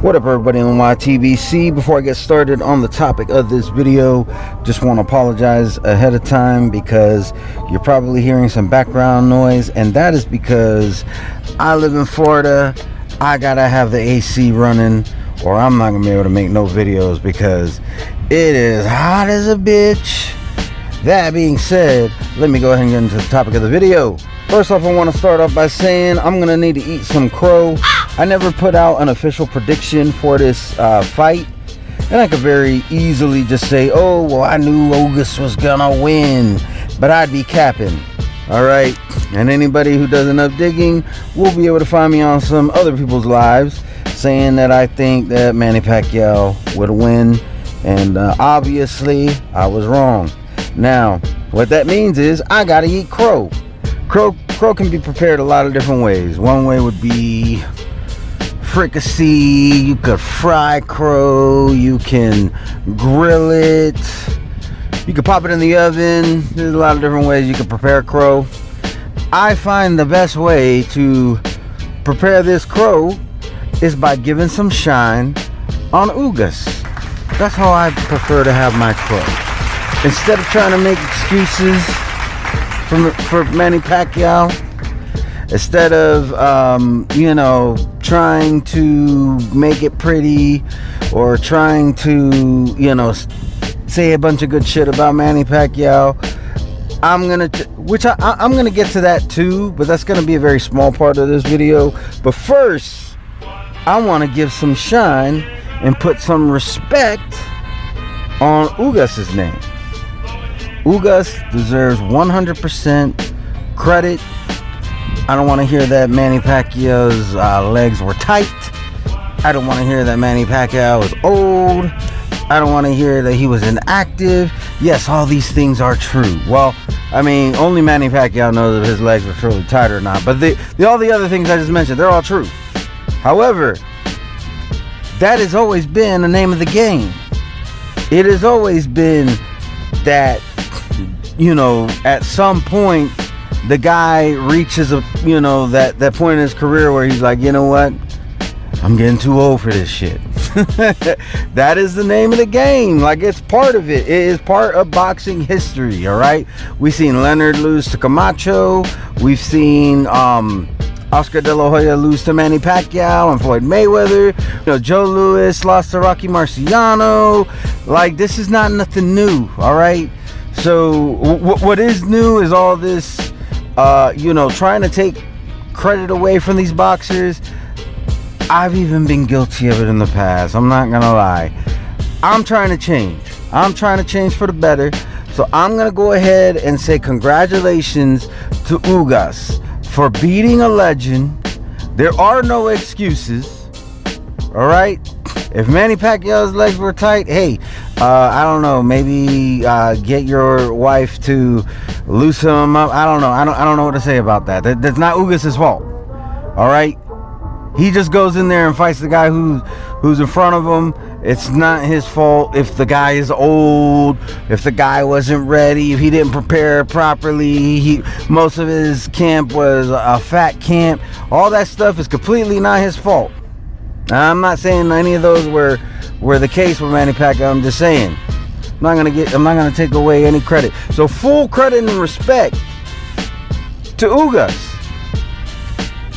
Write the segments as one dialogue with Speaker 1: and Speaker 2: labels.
Speaker 1: What up, everybody on NBBC? Before I get started on the topic of this video, just want to apologize ahead of time because you're probably hearing some background noise, and that is because I live in Florida. I gotta have the AC running or I'm not gonna be able to make no videos because it is hot as a bitch. That being said, let me go ahead and get into the topic of the video. First off, I want to start off by saying I'm gonna need to eat some crow. I never put out an official prediction for this fight, and I could very easily just say, oh well, I knew Ugas was gonna win, but I'd be capping. Alright, and anybody who does enough digging will be able to find me on some other people's lives saying that I think that Manny Pacquiao would win, and obviously I was wrong. Now what that means is I gotta eat crow. Crow can be prepared a lot of different ways. One way would be fricassee. You could fry crow, you can grill it, you could pop it in the oven. There's a lot of different ways you can prepare crow. I find the best way to prepare this crow is by giving some shine on Ugas. That's how I prefer to have my crow. Instead of trying to make excuses for Manny Pacquiao, instead of trying to make it pretty or trying to say a bunch of good shit about Manny Pacquiao, I'm gonna get to that too, but that's gonna be a very small part of this video. But first, I want to give some shine and put some respect on Ugas' name. Ugas deserves 100% credit. I don't want to hear that Manny Pacquiao's legs were tight. I don't want to hear that Manny Pacquiao was old. I don't want to hear that he was inactive. Yes, all these things are true. Well, I mean, only Manny Pacquiao knows if his legs were truly tight or not. But all the other things I just mentioned, they're all true. However, that has always been the name of the game. It has always been that, at some point the guy reaches that point in his career where he's like, you know what, I'm getting too old for this shit. That is the name of the game. Like, it's part of it. It is part of boxing history. All right, we've seen Leonard lose to Camacho. We've seen Oscar De La Hoya lose to Manny Pacquiao and Floyd Mayweather. Joe Louis lost to Rocky Marciano. Like, this is not nothing new. All right, so what is new is all this trying to take credit away from these boxers. I've even been guilty of it in the past. I'm not gonna lie. I'm trying to change. I'm trying to change for the better. So I'm gonna go ahead and say congratulations to Ugas for beating a legend. There are no excuses. All right. If Manny Pacquiao's legs were tight, hey, I don't know, maybe get your wife to loosen them up. I don't know. I don't know what to say about that. That's not Ugas' fault. All right. He just goes in there and fights the guy who's in front of him. It's not his fault if the guy is old, if the guy wasn't ready, if he didn't prepare properly. Most of his camp was a fat camp. All that stuff is completely not his fault. Now, I'm not saying any of those were the case with Manny Pacquiao. I'm just saying I'm not gonna take away any credit. So full credit and respect to Ugas.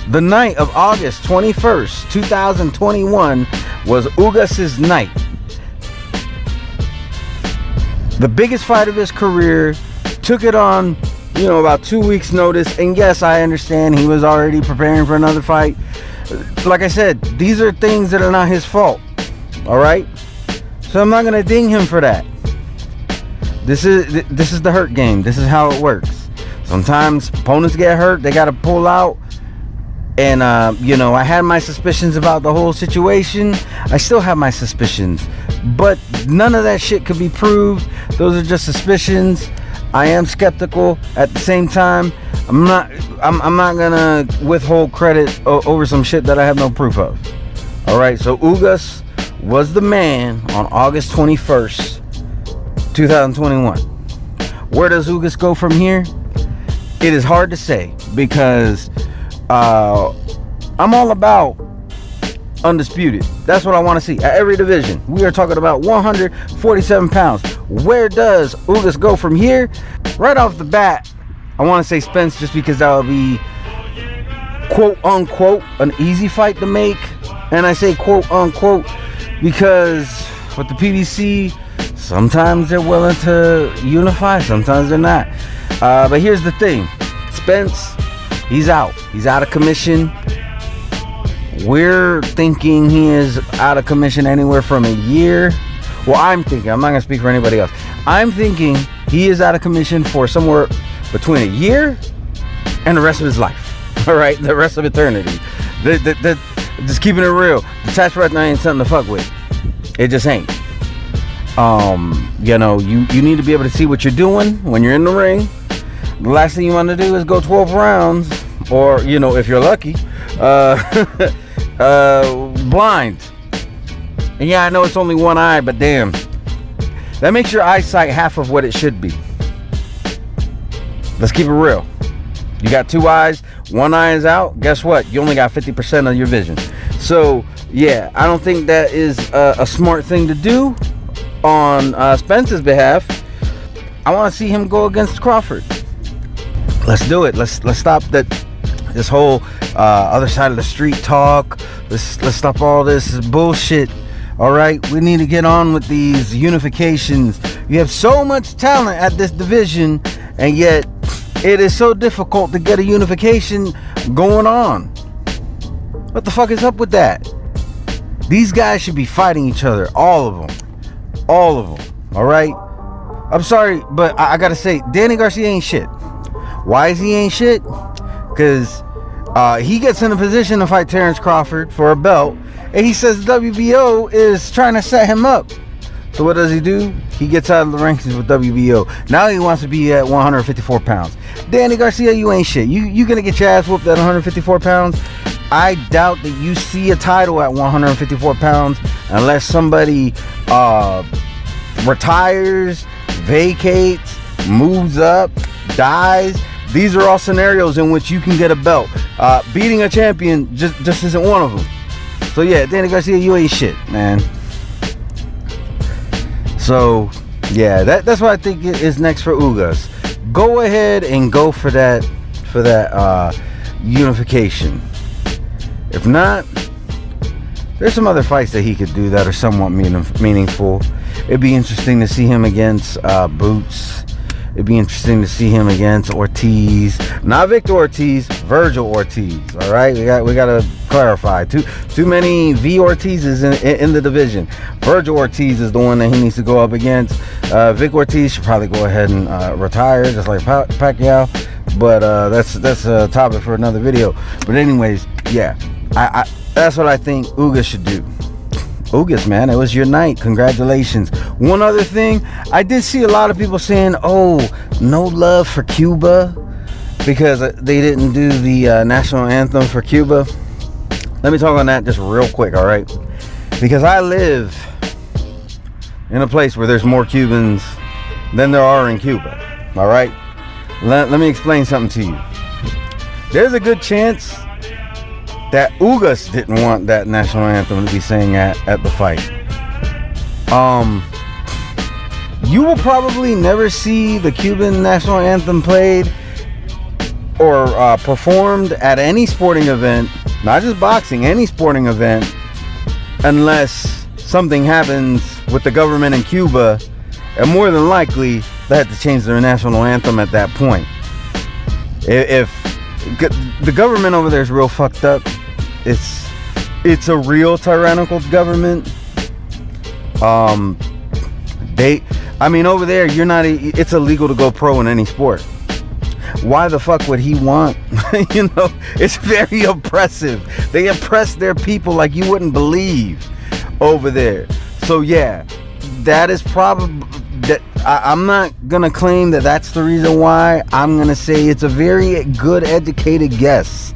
Speaker 1: The night of August 21st, 2021 was Ugas' night. The biggest fight of his career. Took it on, about 2 weeks notice. And yes, I understand he was already preparing for another fight. Like I said, these are things that are not his fault. All right? So I'm not going to ding him for that. This is the hurt game. This is how it works. Sometimes opponents get hurt. They got to pull out. And, I had my suspicions about the whole situation. I still have my suspicions. But none of that shit could be proved. Those are just suspicions. I am skeptical. At the same time, I'm not gonna withhold credit over some shit that I have no proof of. Alright, so Ugas was the man on August 21st, 2021. Where does Ugas go from here? It is hard to say because I'm all about undisputed. That's what I want to see at every division. We are talking about 147 pounds. Where does Ugas go from here? Right off the bat, I want to say Spence, just because that would be quote unquote an easy fight to make. And I say quote unquote because with the PBC, sometimes they're willing to unify, sometimes they're not. But here's the thing. Spence, he's out. He's out of commission. We're thinking he is out of commission anywhere from a year. Well, I'm thinking. I'm not going to speak for anybody else. I'm thinking he is out of commission for somewhere between a year and the rest of his life. All right? The rest of eternity. Just keeping it real. The tax retina ain't something to fuck with. It just ain't. You know, you need to be able to see what you're doing when you're in the ring. The last thing you want to do is go 12 rounds, or, you know, if you're lucky, blind. And yeah, I know it's only one eye, but damn, that makes your eyesight half of what it should be. Let's keep it real. You got two eyes, one eye is out. Guess what? You only got 50% of your vision. So yeah, I don't think that is a smart thing to do on Spence's behalf. I want to see him go against Crawford. Let's do it. Let's stop this whole other side of the street talk. Let's stop all this bullshit. All right, we need to get on with these unifications. You have so much talent at this division, and yet it is so difficult to get a unification going on. What the fuck is up with that? These guys should be fighting each other, all of them, all right? I'm sorry, but I gotta say, Danny Garcia ain't shit. Why is he ain't shit? Because he gets in a position to fight Terrence Crawford for a belt, and he says WBO is trying to set him up. So what does he do? He gets out of the rankings with WBO. Now he wants to be at 154 pounds. Danny Garcia, you ain't shit. You gonna get your ass whooped at 154 pounds? I doubt that you see a title at 154 pounds unless somebody retires, vacates, moves up, dies. These are all scenarios in which you can get a belt. Beating a champion just isn't one of them. So yeah, Danny Garcia, you ain't shit, man. So yeah, that's what I think is next for Ugas. Go ahead and go for that unification. If not, there's some other fights that he could do that are somewhat meaningful. It'd be interesting to see him against Boots. It'd be interesting to see him against Ortiz, not Victor Ortiz, Virgil Ortiz. All right, we got to clarify. Too many V Ortizes in the division. Virgil Ortiz is the one that he needs to go up against. Vic Ortiz should probably go ahead and retire, just like Pacquiao. But that's a topic for another video. But anyways, yeah, I that's what I think Ugas should do. Ugas, man, it was your night. Congratulations. One other thing, I did see a lot of people saying, oh, no love for Cuba because they didn't do the national anthem for Cuba. Let me talk on that just real quick, all right? Because I live in a place where there's more Cubans than there are in Cuba, all right? Let me explain something to you. There's a good chance that Ugas didn't want that national anthem to be sang at the fight. You will probably never see the Cuban national anthem played or performed at any sporting event, not just boxing, any sporting event, unless something happens with the government in Cuba, and more than likely they had to change their national anthem at that point. If the government over there is real fucked up, it's a real tyrannical government. Over there, it's illegal to go pro in any sport. Why the fuck would he want? It's very oppressive. They oppress their people like you wouldn't believe over there. So yeah, that is probably that. I'm not gonna claim that that's the reason why. I'm gonna say it's a very good educated guess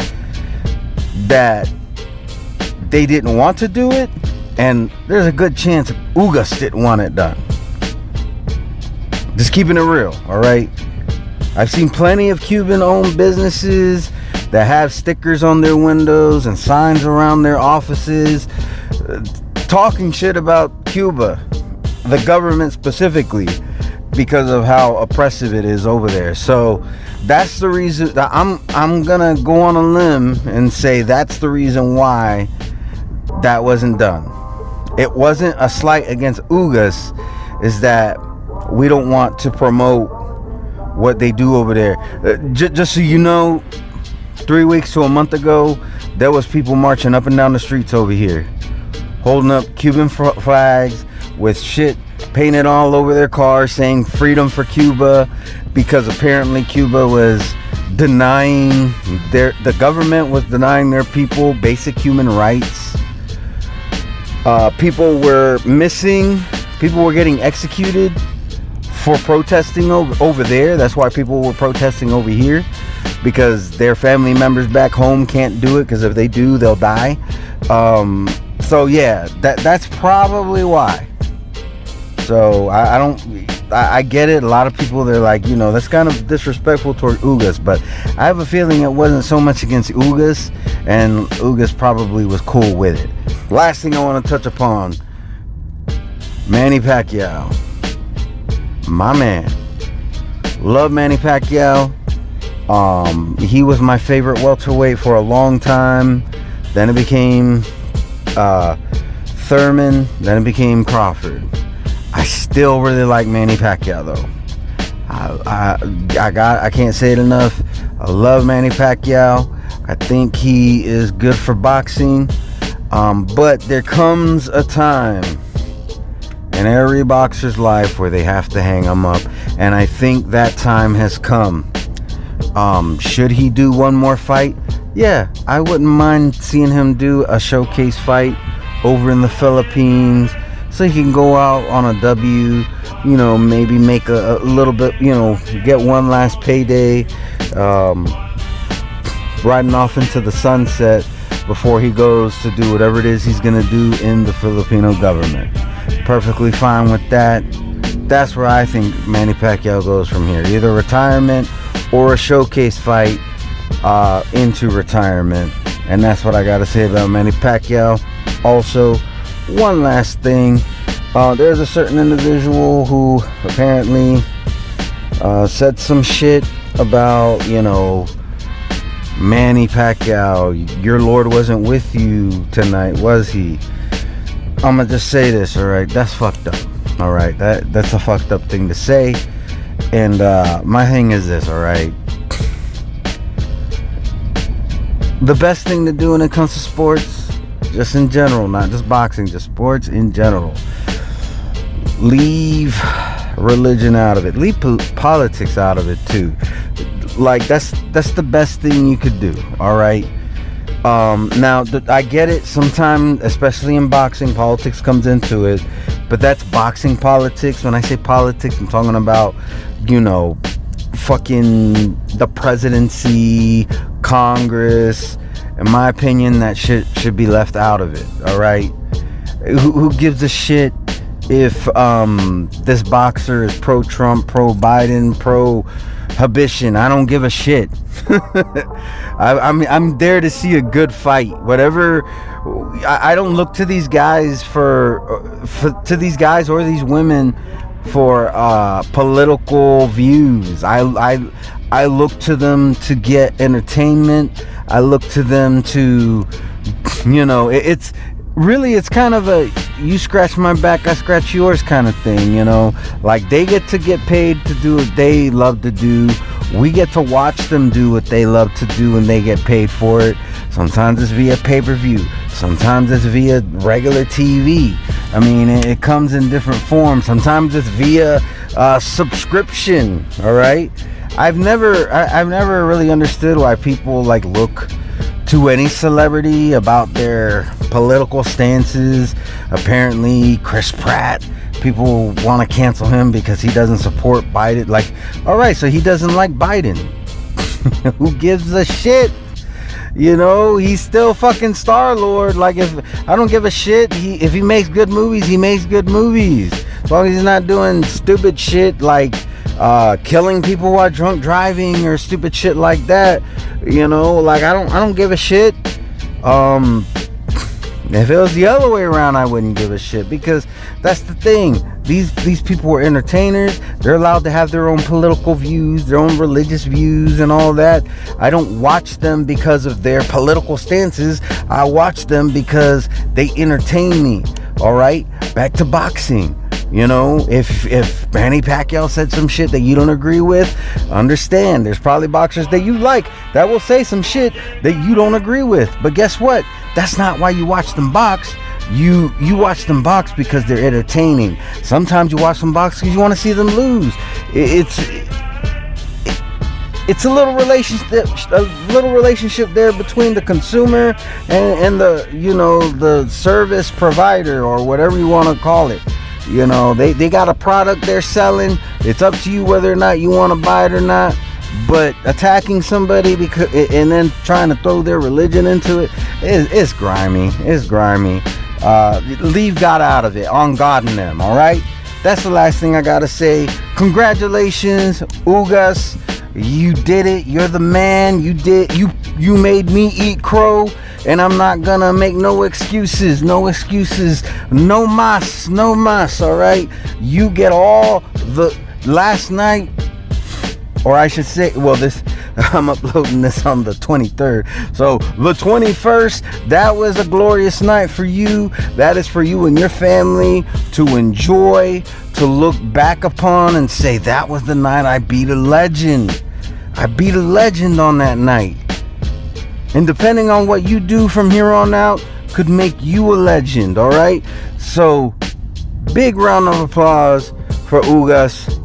Speaker 1: that they didn't want to do it, and there's a good chance Ugas didn't want it done. Just keeping it real, all right? I've seen plenty of Cuban-owned businesses that have stickers on their windows and signs around their offices, talking shit about Cuba, the government specifically, because of how oppressive it is over there. So that's the reason that I'm gonna go on a limb and say that's the reason why that wasn't done. It wasn't a slight against Ugas, is that we don't want to promote what they do over there. Just so you know, 3 weeks to a month ago, there was people marching up and down the streets over here, holding up Cuban flags with shit painted all over their cars saying freedom for Cuba, because apparently Cuba was denying the government was denying their people basic human rights. People were missing, people were getting executed for protesting over there. That's why people were protesting over here, because their family members back home can't do it, because if they do, they'll die. So yeah, that's probably why. So I get it. A lot of people, they're like, you know, that's kind of disrespectful toward Ugas, but I have a feeling it wasn't so much against Ugas, and Ugas probably was cool with it. Last thing I want to touch upon, Manny Pacquiao, my man. Love Manny Pacquiao. He was my favorite welterweight for a long time. Then it became Thurman. Then it became Crawford. I still really like Manny Pacquiao though. I can't say it enough. I love Manny Pacquiao. I think he is good for boxing. But there comes a time in every boxer's life where they have to hang him up, and I think that time has come. Should he do one more fight? Yeah, I wouldn't mind seeing him do a showcase fight over in the Philippines, so he can go out on a W, you know, maybe make a little bit, you know, get one last payday, riding off into the sunset before he goes to do whatever it is he's gonna do in the Filipino government. Perfectly fine with that. That's where I think Manny Pacquiao goes from here. Either retirement or a showcase fight into retirement. And that's what I gotta say about Manny Pacquiao. Also, one last thing, there's a certain individual who apparently said some shit about, you know, Manny Pacquiao, your Lord wasn't with you tonight, was he? I'm gonna just say this, alright? That's fucked up. Alright, that's a fucked up thing to say. And my thing is this, alright? The best thing to do when it comes to sports, just in general, not just boxing, just sports in general, leave religion out of it. Leave politics out of it too. Like, that's the best thing you could do. All right. Now I get it. Sometimes, especially in boxing, politics comes into it, but that's boxing politics. When I say politics, I'm talking about, you know, fucking the presidency, Congress. In my opinion, that shit should be left out of it. All right. Who gives a shit if this boxer is pro-Trump, pro-Biden, pro-Habishan? I don't give a shit. I'm there to see a good fight. Whatever. I don't look to these guys to these guys or these women for political views. I look to them to get entertainment. I look to them to, you know, it's kind of a you scratch my back, I scratch yours kind of thing, you know. Like, they get paid to do what they love to do. We get to watch them do what they love to do, and they get paid for it. Sometimes it's via pay-per-view. Sometimes it's via regular TV. I mean, it comes in different forms. Sometimes it's via subscription. All right. I've never really understood why people like look to any celebrity about their political stances. Apparently, Chris Pratt, people want to cancel him because he doesn't support Biden. Like, all right, so he doesn't like Biden. Who gives a shit? You know, he's still fucking Star-Lord. Like, if I don't give a shit, if he makes good movies, he makes good movies. As long as he's not doing stupid shit like killing people while drunk driving or stupid shit like that. You know, like I don't give a shit. If it was the other way around, I wouldn't give a shit, because that's the thing. These people were entertainers. They're allowed to have their own political views, their own religious views, and all that. I don't watch them because of their political stances. I watch them because they entertain me. All right, back to boxing. You know, if Manny Pacquiao said some shit that you don't agree with, understand there's probably boxers that you like that will say some shit that you don't agree with. But guess what? That's not why you watch them box. You watch them box because they're entertaining. Sometimes you watch them box because you want to see them lose. It's a little relationship there between the consumer and the, you know, the service provider, or whatever you want to call it. You know, they got a product they're selling. It's up to you whether or not you want to buy it or not. But attacking somebody because and then trying to throw their religion into it, it's grimy. It's grimy. Leave God out of it. On God and them. All right. That's the last thing I gotta say. Congratulations, Ugas. You did it. You're the man. You made me eat crow, and I'm not gonna make no excuses. No excuses. No mas. No mas. All right. You get all the last night, or I should say, well, I'm uploading this on the 23rd. So the 21st, that was a glorious night for you. That is for you and your family to enjoy, to look back upon and say, that was the night I beat a legend. I beat a legend on that night. And depending on what you do from here on out, could make you a legend, all right? So, big round of applause for Ugas.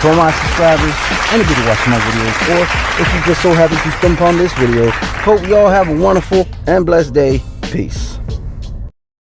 Speaker 1: For my subscribers, anybody watching my videos, or if you just so happen to stumble upon this video, hope you all have a wonderful and blessed day. Peace.